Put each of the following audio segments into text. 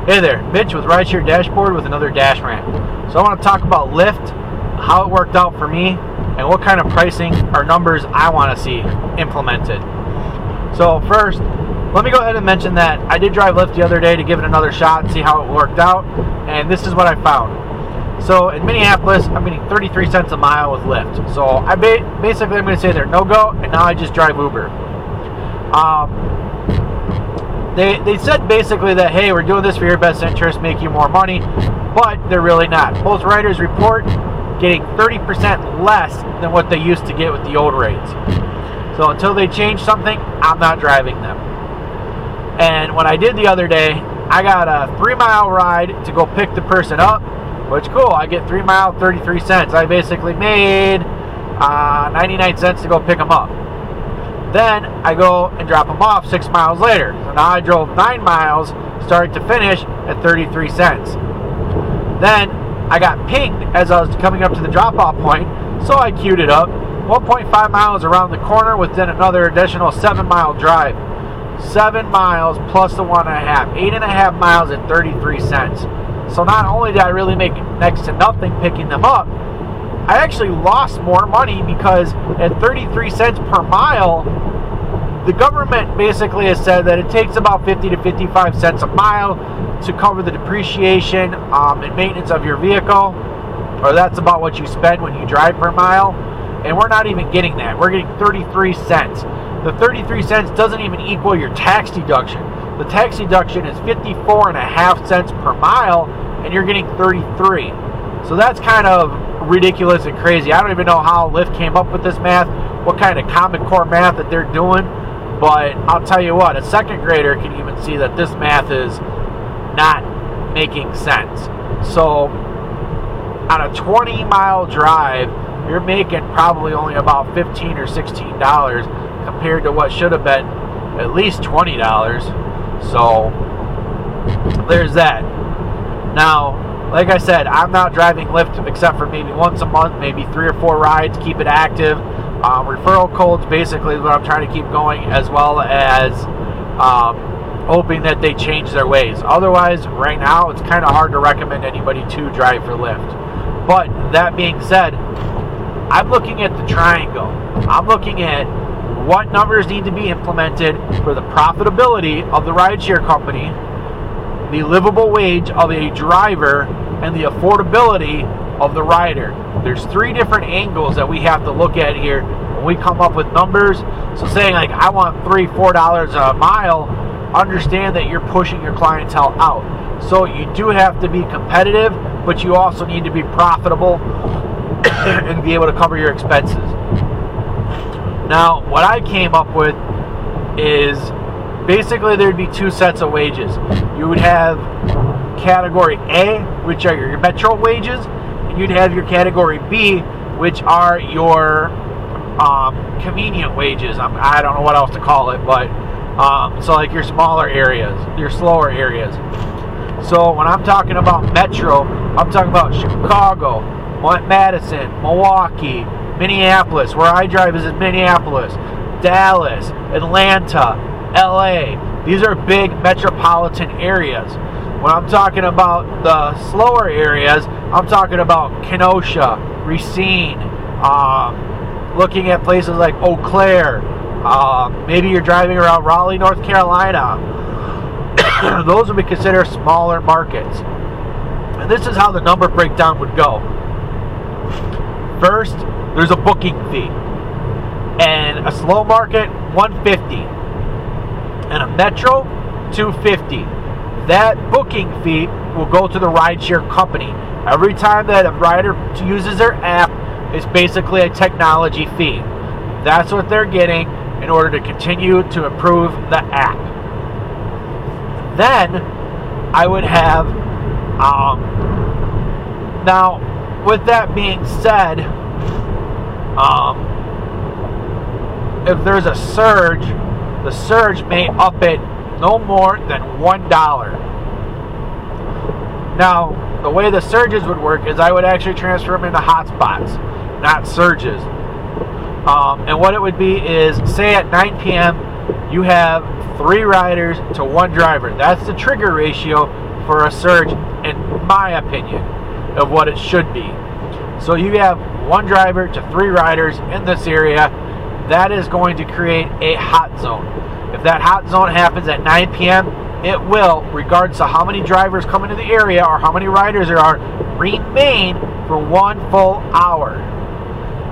Hey there, Mitch with Rideshare Dashboard with another Dash Rant. So I want to talk about Lyft, how it worked out for me, and what kind of pricing or numbers I want to see implemented. So first, let me go ahead and mention that I did drive Lyft the other day to give it another shot and see how it worked out, and this is what I found. So in Minneapolis, I'm getting 33 cents a mile with Lyft. So I basically I'm going to say they're no-go, and now I just drive Uber. They said basically that, hey, we're doing this for your best interest, make you more money, but they're really not. Most riders report getting 30% less than what they used to get with the old rates. So until they change something, I'm not driving them. And when I did the other day, I got a 3-mile ride to go pick the person up, which cool, I get 3 miles, 33 cents. I basically made 99 cents to go pick them up. Then I go and drop them off 6 miles later. So now I drove 9 miles, start to finish, at 33 cents. Then I got pinged as I was coming up to the drop-off point, so I queued it up. 1.5 miles around the corner with then another additional 7-mile drive. 7 miles plus the 1.5. 8.5 miles at 33 cents. So not only did I really make next to nothing picking them up, I actually lost more money because at 33 cents per mile, the government basically has said that it takes about 50 to 55 cents a mile to cover the depreciation and maintenance of your vehicle, or that's about what you spend when you drive per mile, and we're not even getting that. We're getting 33 cents. The 33 cents doesn't even equal your tax deduction. The tax deduction is 54.5 cents per mile, and you're getting 33. So that's kind of ridiculous and crazy. I don't even know how Lyft came up with this math, what kind of Common Core math that they're doing, but I'll tell you what, a second grader can even see that this math is not making sense. So on a 20-mile drive, you're making probably only about $15 or $16 compared to what should have been at least $20. So there's that. Now, like I said, I'm not driving Lyft except for maybe once a month, maybe 3 or 4 rides, keep it active. Referral codes basically is what I'm trying to keep going, as well as hoping that they change their ways. Otherwise, right now, it's kind of hard to recommend anybody to drive for Lyft. But that being said, I'm looking at the triangle. I'm looking at what numbers need to be implemented for the profitability of the rideshare company, the livable wage of a driver, and the affordability of the rider. There's 3 different angles that we have to look at here when we come up with numbers. So saying like, I want $3-4 a mile, understand that you're pushing your clientele out. So you do have to be competitive, but you also need to be profitable and be able to cover your expenses. Now, what I came up with is basically there'd be 2 sets of wages. You would have category A, which are your metro wages, and you'd have your category B, which are your convenient wages. I don't know what else to call it, but so like your smaller areas, your slower areas. So when I'm talking about metro, I'm talking about Chicago, Madison, Milwaukee, Minneapolis. Where I drive is in Minneapolis, Dallas, Atlanta, LA. These are big metropolitan areas. When I'm talking about the slower areas, I'm talking about Kenosha, Racine, looking at places like Eau Claire. Maybe you're driving around Raleigh, North Carolina. Those would be considered smaller markets. And this is how the number breakdown would go. First, there's a booking fee. And a slow market, $150. And a metro, $250. That booking fee will go to the rideshare company. Every time that a rider uses their app, it's basically a technology fee. That's what they're getting in order to continue to improve the app. Then I would have, now with that being said, if there's a surge, the surge may up it no more than $1. Now, the way the surges would work is I would actually transfer them into hotspots, not surges. And what it would be is, say at 9 p.m., you have 3 riders to 1 driver. That's the trigger ratio for a surge, in my opinion, of what it should be. So you have 1 driver to 3 riders in this area. That is going to create a hot zone. If that hot zone happens at 9 p.m., it will, regardless of how many drivers come into the area or how many riders there are, remain for 1 full hour.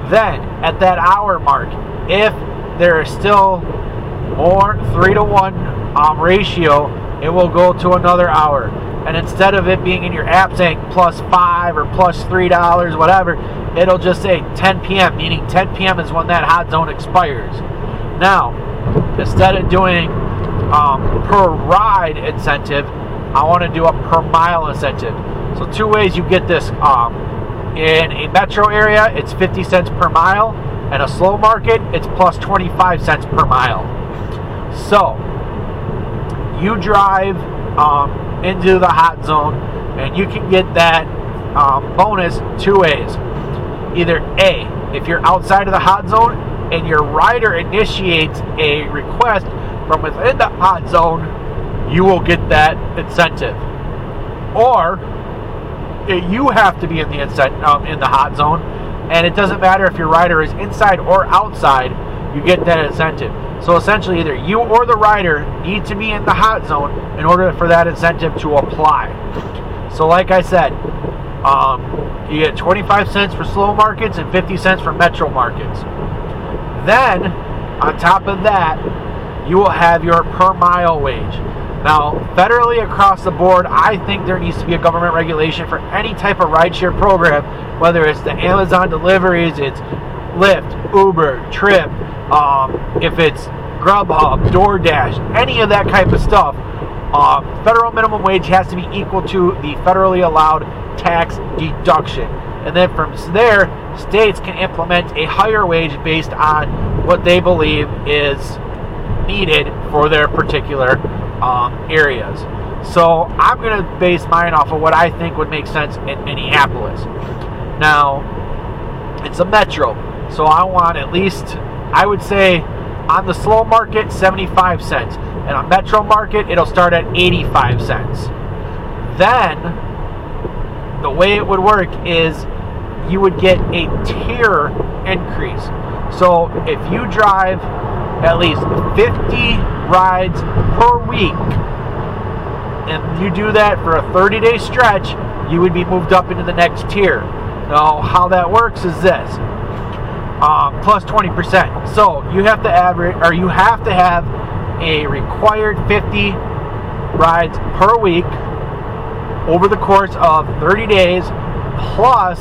Then, at that hour mark, if there is still more 3-to-1 ratio, it will go to another hour. And instead of it being in your app saying +$5 or +$3, whatever, it'll just say 10 p.m., meaning 10 p.m. is when that hot zone expires. Now, instead of doing per ride incentive, I want to do a per mile incentive. So 2 ways you get this. In a metro area, it's 50 cents per mile. And a slow market, it's plus 25 cents per mile. So, you drive into the hot zone, and you can get that bonus 2 ways. Either A, if you're outside of the hot zone, and your rider initiates a request from within the hot zone, you will get that incentive. Or, you have to be in the hot zone, and it doesn't matter if your rider is inside or outside, you get that incentive. So essentially, either you or the rider need to be in the hot zone in order for that incentive to apply. So like I said, you get 25 cents for slow markets and 50 cents for metro markets. Then, on top of that, you will have your per mile wage. Now, federally across the board, I think there needs to be a government regulation for any type of rideshare program, whether it's the Amazon deliveries, it's Lyft, Uber, Trip, if it's Grubhub, DoorDash, any of that type of stuff. Federal minimum wage has to be equal to the federally allowed tax deduction. And then from there, states can implement a higher wage based on what they believe is needed for their particular areas. So I'm going to base mine off of what I think would make sense in Minneapolis. Now, it's a metro, so I want at least, I would say, on the slow market, 75 cents. And on metro market, it'll start at 85 cents. Then, the way it would work is you would get a tier increase. So if you drive at least 50 rides per week, and you do that for a 30-day stretch, you would be moved up into the next tier. Now, how that works is this: plus 20%. So you have to average, or you have to have a required 50 rides per week over the course of 30 days, plus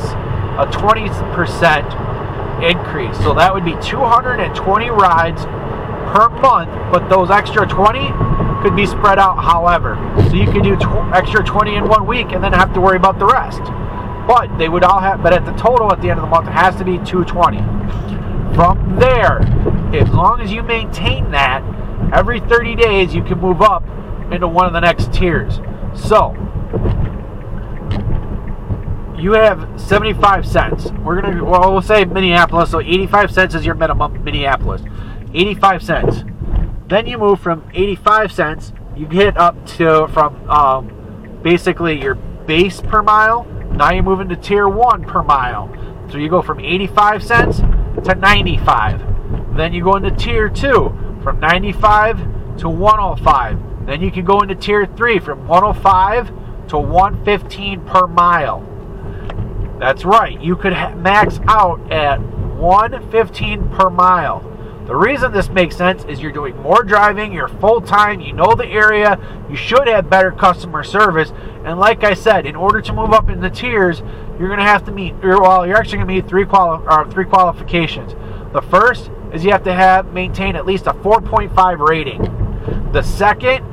a 20% increase. So that would be 220 rides per month, but those extra 20 could be spread out however. So you could do extra 20 in 1 week and then have to worry about the rest. But they would all have, but at the total at the end of the month, it has to be 220. From there, as long as you maintain that, every 30 days you can move up into one of the next tiers. So, you have 75 cents. We'll say Minneapolis, so 85 cents is your minimum, Minneapolis. 85 cents. Then you move from 85 cents, you get up to, from basically your base per mile. Now you're moving to tier 1 per mile. So you go from 85 cents to 95. Then you go into tier 2 from 95 to 105. Then you can go into tier 3 from 105 to 115 per mile. That's right, you could max out at 115 per mile. The reason this makes sense is you're doing more driving, you're full-time, you know the area, you should have better customer service, and like I said, in order to move up in the tiers, you're going to have to meet, you're actually going to meet three qualifications. The first is you have to maintain at least a 4.5 rating. The second,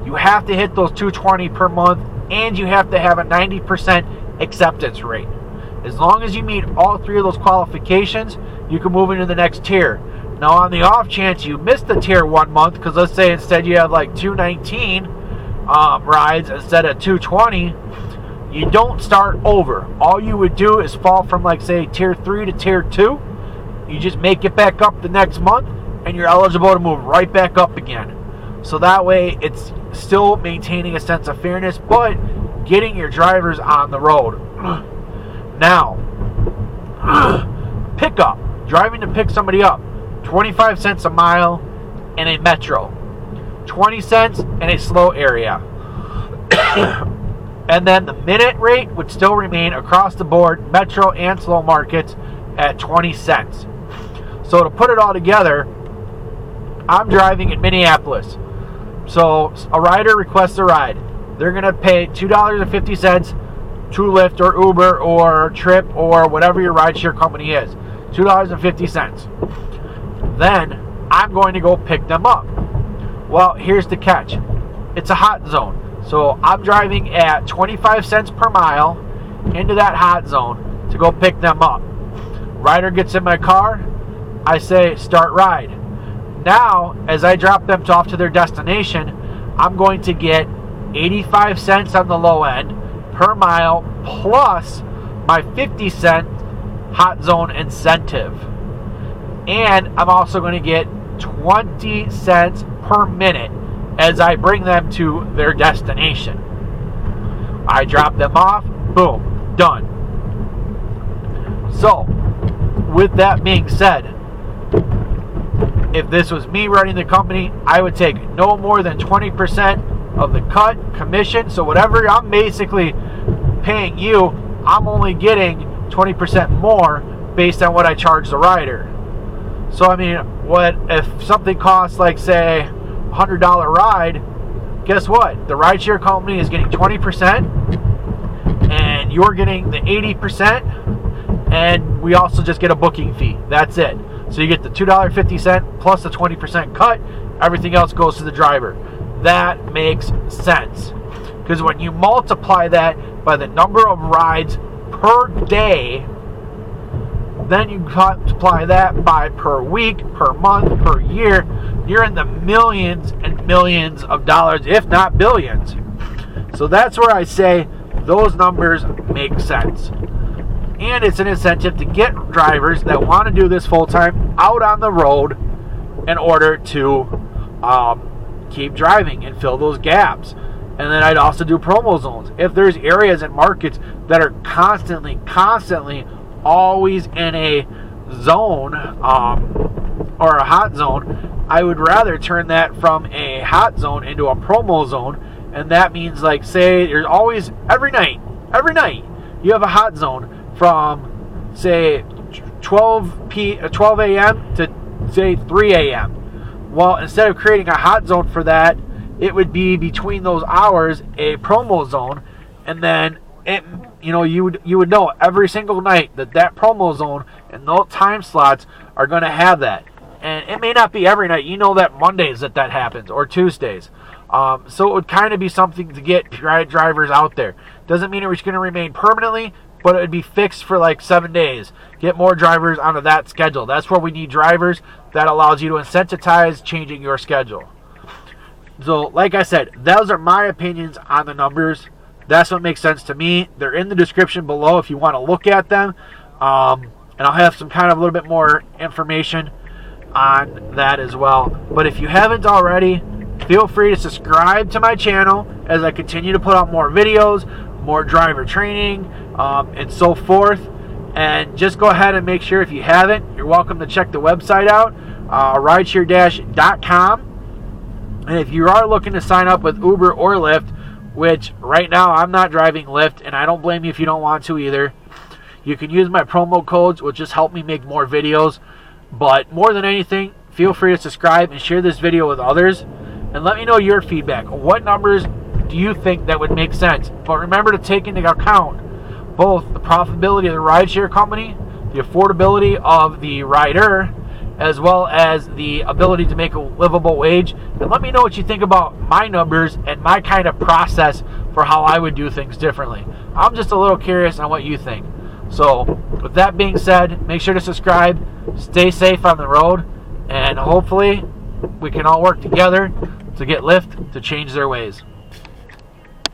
you have to hit those 220 per month, and you have to have a 90% acceptance rate. As long as you meet all 3 of those qualifications, you can move into the next tier. Now, on the off chance you missed the tier 1 month, because let's say instead you have like 219 rides instead of 220, you don't start over. All you would do is fall from, like, say, tier 3 to tier 2. You just make it back up the next month, and you're eligible to move right back up again. So that way it's still maintaining a sense of fairness, but getting your drivers on the road. Now, pickup. Driving to pick somebody up. 25 cents a mile in a metro. 20 cents in a slow area. And then the minute rate would still remain across the board, metro and slow markets, at 20 cents. So to put it all together, I'm driving in Minneapolis. So a rider requests a ride. They're going to pay $2.50 to Lyft or Uber or Trip or whatever your rideshare company is. $2.50. Then I'm going to go pick them up. Well, here's the catch. It's a hot zone. So I'm driving at 25 cents per mile into that hot zone to go pick them up. Rider gets in my car. I say, start ride. Now, as I drop them off to their destination, I'm going to get 85 cents on the low end per mile plus my 50-cent hot zone incentive. And I'm also going to get 20 cents per minute as I bring them to their destination. I drop them off, boom, done. So, with that being said, if this was me running the company, I would take no more than 20% of the cut commission. So whatever I'm basically paying you, I'm only getting 20% more based on what I charge the rider. So I mean, what if something costs like say $100 ride? Guess what? The rideshare company is getting 20%, and you're getting the 80%, and we also just get a booking fee. That's it. So you get the $2.50 plus the 20% cut. Everything else goes to the driver. That makes sense. Because when you multiply that by the number of rides per day, then you multiply that by per week, per month, per year, you're in the millions and millions of dollars, if not billions. So that's where I say those numbers make sense. And it's an incentive to get drivers that want to do this full-time out on the road in order to keep driving and fill those gaps. And then I'd also do promo zones. If there's areas and markets that are constantly always in a zone or a hot zone, I would rather turn that from a hot zone into a promo zone. And that means, like, say there's always every night you have a hot zone from say 12 a.m. to say 3 a.m. Well, instead of creating a hot zone for that, it would be between those hours a promo zone, and then you would know every single night that promo zone and those time slots are going to have that. And it may not be every night. You know that Mondays that happens, or Tuesdays. So it would kind of be something to get drivers out there. Doesn't mean it was going to remain permanently, but it would be fixed for like 7 days. Get more drivers onto that schedule. That's where we need drivers. That allows you to incentivize changing your schedule. So, like I said, those are my opinions on the numbers. That's what makes sense to me. They're in the description below if you want to look at them. And I'll have some kind of a little bit more information on that as well. But if you haven't already, feel free to subscribe to my channel as I continue to put out more videos, more driver training, and so forth. And just go ahead and make sure, if you haven't, you're welcome to check the website out, rideshare-.com. And if you are looking to sign up with Uber or Lyft, which right now I'm not driving Lyft, and I don't blame you if you don't want to either, you can use my promo codes, which just help me make more videos. But more than anything, feel free to subscribe and share this video with others. And let me know your feedback. What numbers do you think that would make sense? But remember to take into account both the profitability of the rideshare company, the affordability of the rider, as well as the ability to make a livable wage. And let me know what you think about my numbers and my kind of process for how I would do things differently. I'm just a little curious on what you think. So with that being said, make sure to subscribe, stay safe on the road, and hopefully we can all work together to get Lyft to change their ways.